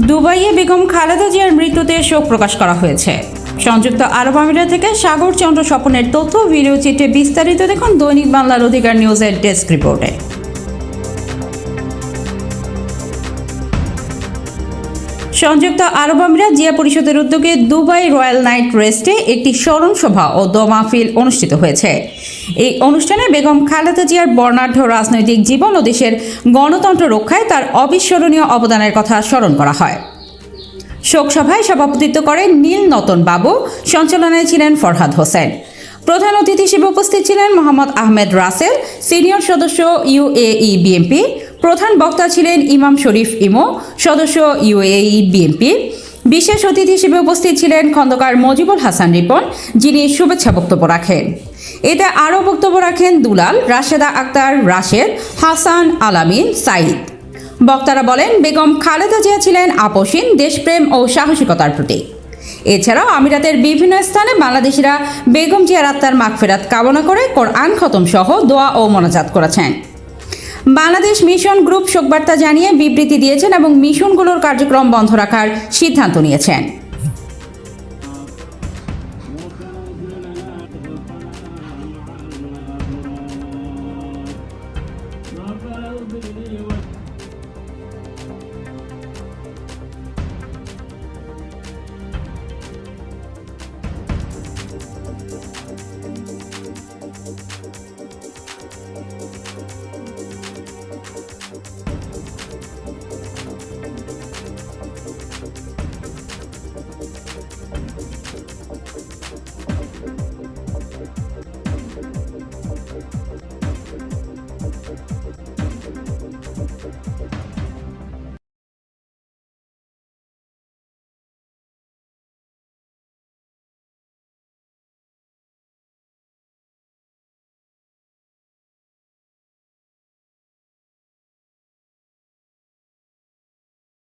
দুবাইয়ে বেগম খালেদা জিয়ার মৃত্যুতে শোক প্রকাশ করা হয়েছে। সংযুক্ত আরব আমিরাত থেকে সাগর চন্দ্র স্বপনের তথ্য ভিডিও চিত্রে বিস্তারিত দেখুন দৈনিক বাংলার অধিকার নিউজের ডেস্ক রিপোর্টে। সংযুক্ত আরব আমিরাত জিয়া পরিষদের উদ্যোগে দুবাই রয়্যাল নাইট রেস্টে একটি স্মরণ সভা ও দোয়া মাহফিল অনুষ্ঠিত হয়েছে। এই অনুষ্ঠানে বেগম খালেদা জিয়ার বর্ণাঢ্য রাজনৈতিক জীবন ও দেশের গণতন্ত্র রক্ষায় তার অবিস্মরণীয় অবদানের কথা স্মরণ করা হয়। শোকসভায় সভাপতিত্ব করেন নীল নতন বাবু, সঞ্চালনায় ছিলেন ফরহাদ হোসেন। প্রধান অতিথি হিসেবে উপস্থিত ছিলেন মোহাম্মদ আহমেদ রাসেল, সিনিয়র সদস্য ইউএই বিএনপি। প্রধান বক্তা ছিলেন ইমাম শরীফ ইমো, সদস্য ইউএই বিএনপি। বিশেষ অতিথি হিসেবে উপস্থিত ছিলেন খন্দকার মজিবুল হাসান রিপন, যিনি শুভেচ্ছা বক্তব্য রাখেন। এতে আরও বক্তব্য রাখেন দুলাল, রাশেদা আক্তার, রাশেদ, হাসান, আলামিন, সাইদ। বক্তারা বলেন, বেগম খালেদা জিয়া ছিলেন আপোষহীন, দেশপ্রেম ও সাহসিকতার প্রতীক। এছাড়াও আমিরাতের বিভিন্ন স্থানে বাংলাদেশিরা বেগম জিয়ার আত্মার মাগফিরাত কামনা করে কোরআন খতম সহ দোয়া ও মোনাজাত করেছেন। বাংলাদেশ মিশন গ্রুপ শোকবার্তা জানিয়ে বিবৃতি দিয়েছেন এবং মিশনগুলোর কার্যক্রম বন্ধ রাখার সিদ্ধান্ত নিয়েছেন।